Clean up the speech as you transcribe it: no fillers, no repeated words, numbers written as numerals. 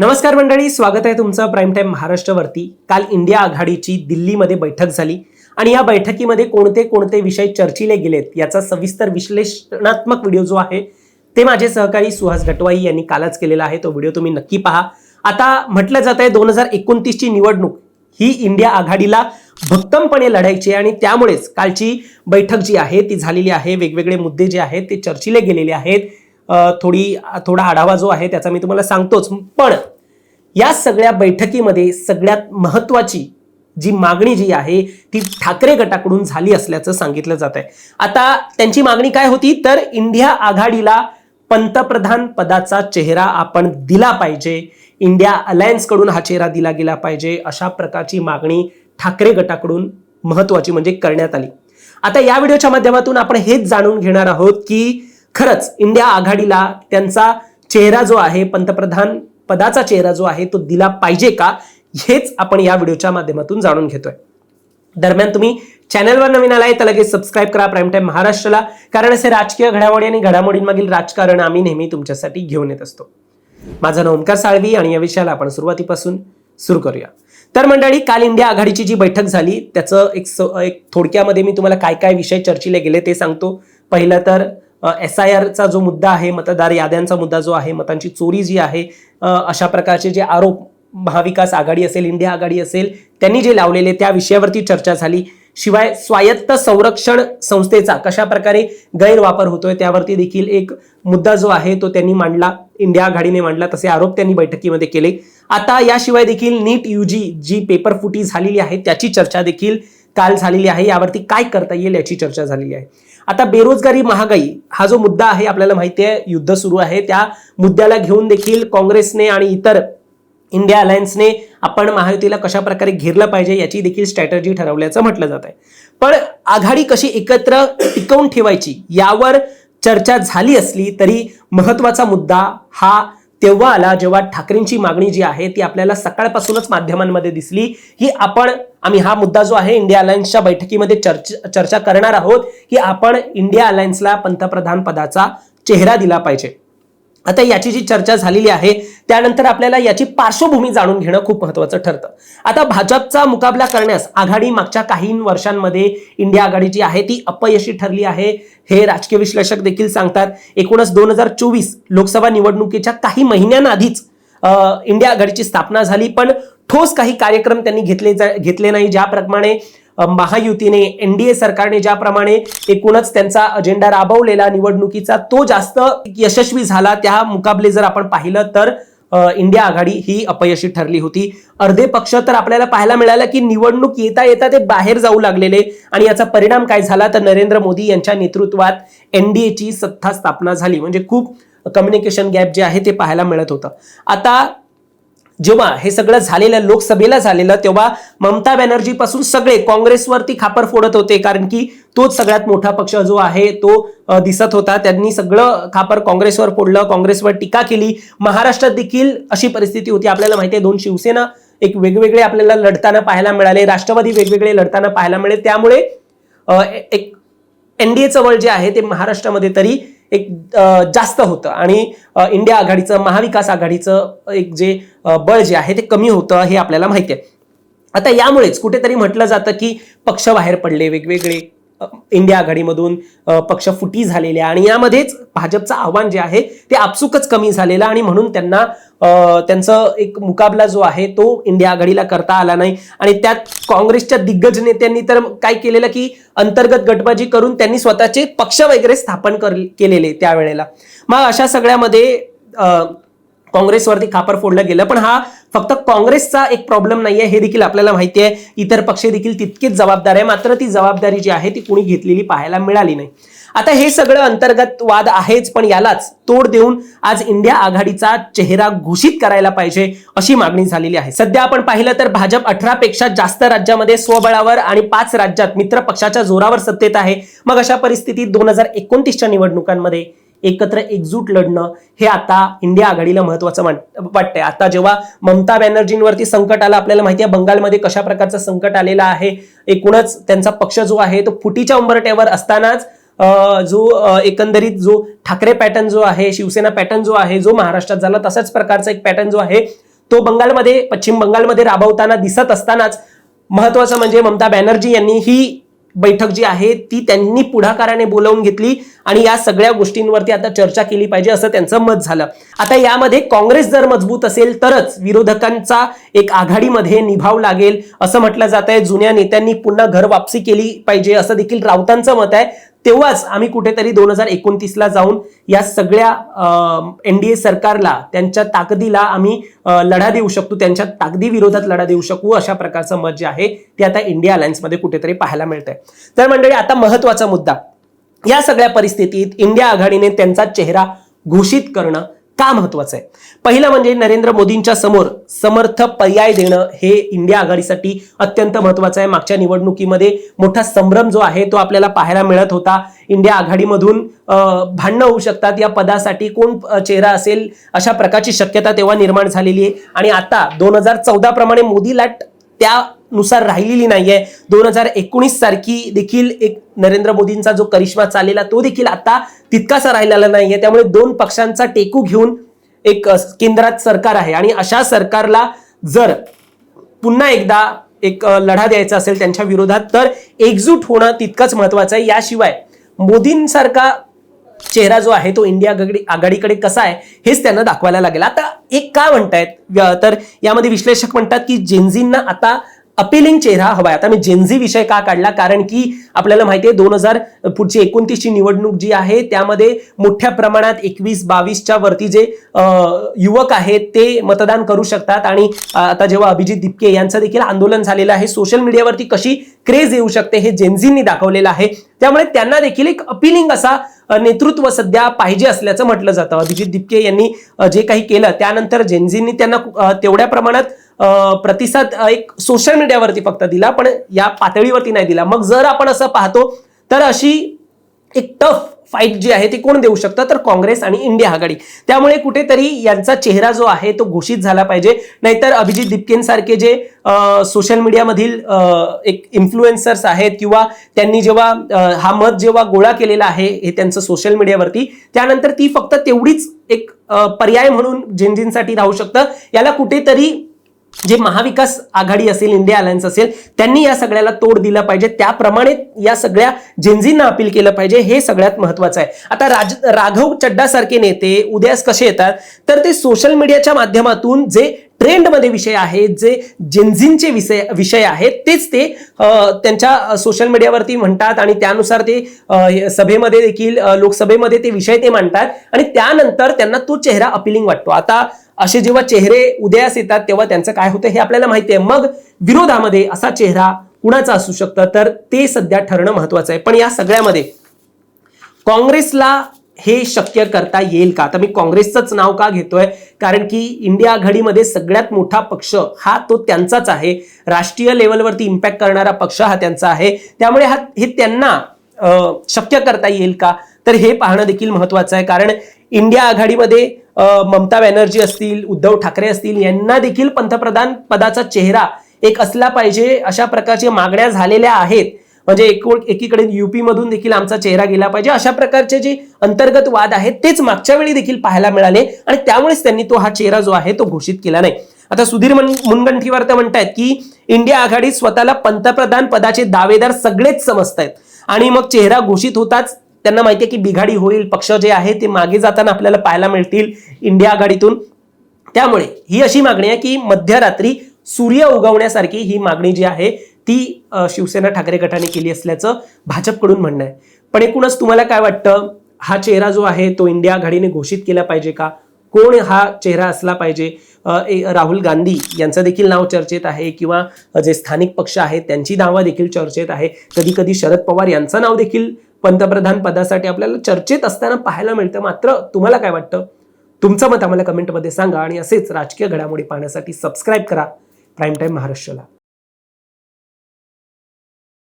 नमस्कार मंडळी, स्वागत आहे तुमचं प्राईम टाइम महाराष्ट्रवरती। काल इंडिया आघाडीची दिल्लीमध्ये बैठक झाली आणि या बैठकीमध्ये कोणते कोणते विषय चर्चिले गेलेत याचा सविस्तर विश्लेषणात्मक व्हिडिओ जो आहे ते माझे सहकारी सुहास गटवाई यांनी कालच केलेला आहे। तो व्हिडिओ तुम्ही नक्की पहा। आता म्हटलं जात आहे 2029 ची निवडणूक ही इंडिया आघाडीला भक्कमपणे लढायची आणि त्यामुळेच कालची बैठक जी आहे ती झालेली आहे। वेगवेगळे मुद्दे जे आहेत ते चर्चिले गेलेले आहेत। थोडा आढावा जो आहे त्याचा मी तुम्हाला सांगतोच, पण या सगळ्या बैठकीमध्ये सगळ्यात महत्त्वाची जी मागणी जी आहे ती ठाकरे गटाकडून झाली असल्याचं सांगितलं जात आहे। आता त्यांची मागणी काय होती तर इंडिया आघाडीला पंतप्रधान पदाचा चेहरा आपण दिला पाहिजे, इंडिया अलायन्स कडून हा चेहरा दिला गेला पाहिजे, अशा प्रकारची मागणी ठाकरे गटाकडून महत्त्वाची म्हणजे करण्यात आली। आता या व्हिडिओच्या माध्यमातून आपण हेच जाणून घेणार आहोत की खरंच इंडिया आघाडीला त्यांचा चेहरा जो आहे, पंतप्रधान पदाचा चेहरा जो आहे तो दिला पाहिजे का, हेच आपण या व्हिडिओच्या माध्यमातून जाणून घेतोय। दरम्यान तुम्ही चॅनलवर नवीन आलाय तर लगेच सबस्क्राइब करा प्राईम टाइम महाराष्ट्राला, कारण असे राजकीय घडामोडी आणि घडामोडींमागील राजकारण आम्ही नेहमी तुमच्यासाठी घेऊन येत असतो। माझं नाव ओमकार साळवी आणि या विषयाला आपण सुरुवातीपासून सुरू करूया। तर मंडळी, काल इंडिया आघाडीची जी बैठक झाली त्याचं एक थोडक्यामध्ये मी तुम्हाला काय काय विषय चर्चिले गेले ते सांगतो। पहिलं तर SIR चा जो मुद्दा आहे, मतदार याद्यांचा मुद्दा जो आहे, मतांची चोरी जी आहे, अशा प्रकारचे जे आरोप महाविकास आघाडी असेल, इंडिया आघाडी असेल, त्यांनी जे लावलेले त्या विषयावरती चर्चा झाली। शिवाय स्वायत्त संरक्षण संस्थेचा कशा प्रकारे गैरवापर होतोय त्यावरती देखील एक मुद्दा जो आहे तो त्यांनी मांडला, इंडिया आघाडीने मांडला, तसे आरोप त्यांनी बैठकीमध्ये केले। आता याशिवाय देखील नीट UG जी पेपर फुटी झालेली आहे त्याची चर्चा देखील काल झालेली आहे। यावरती काय करता येईल याची चर्चा झालेली आहे। आता बेरोजगारी, महागाई हा जो मुद्दा आहे, आपल्याला माहिती आहे युद्ध सुरू आहे, त्या मुद्द्याला घेऊन देखील काँग्रेसने आणि इतर इंडिया अलायन्सने आपण महायुतीला कशा प्रकारे घेरलं पाहिजे याची देखील स्ट्रॅटेजी ठरवल्याचं म्हटलं जात आहे। पण आघाडी कशी एकत्र टिकवून ठेवायची यावर चर्चा झाली असली तरी महत्त्वाचा मुद्दा हा तेव्हा आला जेव्हा ठाकरेंची मागणी जी आहे ती आपल्याला सकाळपासूनच माध्यमांमध्ये दिसली की आम्ही हा मुद्दा जो आहे इंडिया अलायन्सच्या बैठकीमध्ये चर्चा करणार आहोत की आपण इंडिया अलायन्सला पंतप्रधान पदाचा चेहरा दिला पाहिजे। आता याची जी चर्चा झालेली आहे त्यानंतर आपल्याला याची पार्श्वभूमी जाणून घेणं खूप महत्त्वाचं ठरतं। आता भाजपचा मुकाबला करण्यास आघाडी मागच्या काही वर्षांमध्ये इंडिया आघाडी जी आहे ती अपयशी ठरली आहे, हे राजकीय विश्लेषक देखील सांगतात। एकूणच 2024 लोकसभा निवडणुकीच्या काही महिन्यांआधीच इंडिया आघाडीची स्थापना झाली, पण ठोस काही कार्यक्रम त्यांनी घेतले नाही। ज्याप्रमाणे महायुतीने, NDA सरकारने ज्याप्रमाणे एकूणच त्यांचा अजेंडा राबवलेला निवडणुकीचा तो जास्त यशस्वी झाला, त्या मुकाबले जर आपण पाहिलं तर इंडिया आघाडी ही अपयशी ठरली होती। अर्धे पक्ष तर आपल्याला पाहायला मिळालं की निवडणूक येता येता ते बाहेर जाऊ लागलेले आणि याचा परिणाम काय झाला तर नरेंद्र मोदी यांच्या नेतृत्वात NDA ची सत्ता स्थापना झाली। म्हणजे खूप कम्युनिकेशन गॅप जे आहे ते पाहायला मिळत होतं। आता जेव्हा हे सगळं झालेलं, लोकसभेला झालेलं, तेव्हा ममता बॅनर्जी पासून सगळे काँग्रेसवरती खापर फोडत होते, कारण की तोच सगळ्यात मोठा पक्ष जो आहे तो दिसत होता। त्यांनी सगळं खापर काँग्रेसवर फोडलं, काँग्रेसवर टीका केली। महाराष्ट्रात देखील अशी परिस्थिती होती। आपल्याला माहिती आहे 2 शिवसेना एक वेगवेगळे आपल्याला लढताना पाहायला मिळाले, राष्ट्रवादी वेगवेगळे लढताना पाहायला मिळाले। त्यामुळे एक NDAचं बळ जे आहे ते महाराष्ट्रामध्ये तरी एक जास्त होतं आणि इंडिया आघाडीचं, महाविकास आघाडीचं एक जे बळ जे आहे ते कमी होतं, हे आपल्याला माहिती आहे। आता यामुळेच कुठेतरी म्हटलं जातं की पक्ष बाहेर पडले, वेगवेगळे इंडिया आघाडीमधून पक्ष फुटी झालेल्या, आणि यामध्येच भाजपचं आव्हान जे आहे ते आपसुकच कमी झालेलं आणि म्हणून त्यांना त्यांचं एक मुकाबला जो आहे तो इंडिया आघाडीला करता आला नाही। आणि त्यात काँग्रेसच्या दिग्गज नेत्यांनी तर काय केलेलं की अंतर्गत गटबाजी करून त्यांनी स्वतःचे पक्ष वगैरे स्थापन केलेले त्यावेळेला। मग अशा सगळ्यामध्ये काँग्रेसवरती खापर फोडलं गेलं। पण हा फक्त काँग्रेसचा एक प्रॉब्लेम नाहीये, हे देखील आपल्याला माहिती आहे। इतर पक्ष देखील तितकेच जबाबदार आहे, मात्र ती जबाबदारी जी आहे ती कोणी घेतलेली पाहायला मिळाली नाही। आता हे सगळं अंतर्गत वाद आहेच, पण यालाच तोड देऊन आज इंडिया आघाडीचा चेहरा घोषित करायला पाहिजे अशी मागणी झालेली आहे। सध्या आपण पाहिलं तर भाजप 18 पेक्षा जास्त राज्यामध्ये स्वबळावर आणि 5 राज्यात मित्र पक्षाच्या जोरावर सत्तेत आहे। मग अशा परिस्थितीत 2029च्या निवडणुकांमध्ये एकत्र एकजूट लढणं हे आता इंडिया आघाडीला महत्त्वाचं वाटतंय। आता जेव्हा ममता बॅनर्जींवरती संकट आलं, आपल्याला माहिती आहे बंगालमध्ये कशा प्रकारचं संकट आलेलं आहे, एकूणच त्यांचा पक्ष जो आहे तो फुटीच्या उंबरठ्यावर असतानाच जो एकंदरीत जो ठाकरे पॅटर्न जो आहे, शिवसेना पॅटर्न जो आहे, जो महाराष्ट्रात झाला तसाच प्रकारचा एक पॅटर्न जो आहे तो बंगालमध्ये, पश्चिम बंगालमध्ये राबवताना दिसत असतानाच महत्वाचं म्हणजे ममता बॅनर्जी यांनी ही बैठक जी आहे ती त्यांनी पुढाकाराने बोलावून घेतली आणि या सगळ्या गोष्टींवरती आता चर्चा केली पाहिजे असं त्यांचं मत झालं. आता यामध्ये काँग्रेस जर मजबूत असेल तरच विरोधकांचा एक आघाडीमध्ये निभाव लागेल असं म्हटलं जात आहे. जुन्या नेत्यांनी पुन्हा घर वापसी केली पाहिजे असं देखील राऊतांचं मत आहे. तेव्हाच आम्ही कुठेतरी 2029ला जाऊन या सगळ्या एनडीए सरकारला, त्यांच्या ताकदीला आम्ही लढा देऊ शकतो, त्यांच्या ताकदी विरोधात लढा देऊ शकू, अशा प्रकारचं मत जे आहे ते आता इंडिया अलायन्समध्ये कुठेतरी पाहायला मिळतंय. तर मंडळी, आता महत्वाचा मुद्दा, या सगळ्या परिस्थितीत इंडिया आघाडीने त्यांचा चेहरा घोषित करणं का महत्वाचं आहे? पहिलं म्हणजे नरेंद्र मोदींच्या समोर समर्थ पर्याय देणं हे इंडिया आघाडीसाठी अत्यंत महत्वाचं आहे. मागच्या निवडणुकीमध्ये मोठा संभ्रम जो आहे तो आपल्याला पाहायला मिळत होता. इंडिया आघाडीमधून भांडणं होऊ शकतात, या पदासाठी कोण चेहरा असेल अशा प्रकारची शक्यता तेव्हा निर्माण झालेली आहे. आणि आता 2014 प्रमाणे मोदी लाट त्यानुसार राहिलेली नाहीये. 2019 सारखी देखील एक नरेंद्र मोदींचा जो करिश्मा चाललेला तो देखील आता तितकासा राहिलेला नाहीये. त्यामुळे दोन पक्षांचा टेकू घेऊन एक केंद्रात सरकार आहे आणि अशा सरकारला जर पुन्हा एकदा एक लढा द्यायचा असेल त्यांच्या विरोधात तर एकजूट होणं तितकंच महत्वाचं आहे. याशिवाय मोदींसारखा चेहरा जो आहे तो इंडिया आघाडीकडे कसा आहे हेच त्यांना दाखवायला लागेल. आता एक का म्हणतायत, तर यामध्ये विश्लेषक म्हणतात की जेनझींना आता अपिलिंग चेहरा हवाय. आता मी जेनझी विषय का काढला, कारण की आपल्याला माहिती आहे 2029 ची निवडणूक जी आहे त्यामध्ये मोठ्या प्रमाणात 21-22च्या वरती जे युवक आहेत ते मतदान करू शकतात. आणि आता जेव्हा अभिजित दिपके यांचं देखील आंदोलन झालेलं आहे, सोशल मीडियावरती कशी क्रेज येऊ शकते हे जेनझींनी दाखवलेलं आहे. त्यामुळे त्यांना देखील एक अपिलिंग असा नेतृत्व सध्या पाहिजे असल्याचं म्हटलं जातं. अभिजित दिपके यांनी जे काही केलं त्यानंतर जेनझींनी त्यांना तेवढ्या प्रमाणात प्रतिसाद एक सोशल मीडियावरती फक्त दिला, पण या पातळीवरती नाही दिला. मग जर आपण असं पाहतो तर अशी एक टफ फाईट जी आहे ती कोण देऊ शकतं, तर काँग्रेस आणि इंडिया आघाडी. त्यामुळे कुठेतरी यांचा चेहरा जो आहे तो घोषित झाला पाहिजे. नाहीतर अभिजित दिपकेंसारखे जे सोशल मीडियामधील एक इन्फ्लुएन्सर्स आहेत किंवा त्यांनी जेव्हा हा मत जेव्हा गोळा केलेला आहे हे त्यांचं सोशल मीडियावरती, त्यानंतर ती फक्त तेवढीच एक पर्याय म्हणून जेनझींसाठी राहू शकतं. याला कुठेतरी जे महाविकास आघाडी असेल, इंडिया अलायन्स असेल, त्यांनी या सगळ्याला तोड दिला पाहिजे. त्याप्रमाणे या सगळ्या जेनझींना अपील केलं पाहिजे, हे सगळ्यात महत्वाचं आहे. आता राघव चड्डा सारखे नेते उदयास कसे येतात, तर ते सोशल मीडियाच्या माध्यमातून जे ट्रेंडमध्ये विषय आहेत, जे जेनझींचे विषय आहेत तेच ते त्यांच्या सोशल मीडियावरती म्हणतात आणि त्यानुसार ते सभेमध्ये देखील, लोकसभेमध्ये ते विषय ते मांडतात आणि त्यानंतर त्यांना तो चेहरा अपिलिंग वाटतो. आता असे जेव्हा चेहरे उदयास येतात तेव्हा त्यांचं काय होतं हे आपल्याला माहिती आहे. मग विरोधामध्ये असा चेहरा कुणाचा असू शकतं, तर ते सध्या ठरणं महत्वाचं आहे. पण या सगळ्यामध्ये काँग्रेसला हे शक्य करता येईल का? आता मी काँग्रेसचंच नाव का घेतोय, कारण की इंडिया आघाडीमध्ये सगळ्यात मोठा पक्ष हा तो त्यांचाच आहे. राष्ट्रीय लेवलवरती इम्पॅक्ट करणारा पक्ष हा त्यांचा आहे. त्यामुळे हे त्यांना शक्य करता येईल का, तर हे पाहणं देखील महत्वाचं आहे. कारण इंडिया आघाडीमध्ये ममता बॅनर्जी असतील, उद्धव ठाकरे असतील, यांना देखील पंतप्रधान पदाचा चेहरा एक असला पाहिजे अशा प्रकारच्या मागण्या झालेल्या आहेत. म्हणजे एकीकडे युपी मधून देखील आमचा चेहरा गेला पाहिजे, अशा प्रकारचे जे अंतर्गत वाद आहेत तेच मागच्या वेळी देखील पाहायला मिळाले आणि त्यामुळेच त्यांनी तो हा चेहरा जो आहे तो घोषित केला नाही. आता सुधीर मुनगंटीवार तर म्हणतायत की इंडिया आघाडीत स्वतःला पंतप्रधान पदाचे दावेदार सगळेच समजतायत आणि मग चेहरा घोषित होताच त्यांना माहिती आहे की बिघाडी होईल, पक्ष जे आहे ते मागे जाताना आपल्याला पाहायला मिळतील इंडिया आघाडीतून. त्यामुळे ही अशी मागणी आहे की मध्यरात्री सूर्य उगवण्यासारखी ही मागणी जी आहे ती शिवसेना ठाकरे गटाने केली असल्याचं भाजपकडून म्हणणं आहे. पण एकूणच तुम्हाला काय वाटतं, हा चेहरा जो आहे तो इंडिया आघाडीने घोषित केला पाहिजे का? कोण हा चेहरा असला पाहिजे? राहुल गांधी यांचं देखील नाव चर्चेत आहे किंवा जे स्थानिक पक्ष आहेत त्यांची नावं देखील चर्चेत आहे. कधी कधी शरद पवार यांचं नाव देखील पंतप्रधान पदासाठी आपल्याला चर्चेत असताना पाहायला मिळतं. मात्र तुम्हाला काय वाटतं? तुमचं मत आम्हाला कमेंटमध्ये सांगा आणि असेच राजकीय घडामोडी पाहण्यासाठी सबस्क्राईब करा प्राईम टाइम महाराष्ट्राला.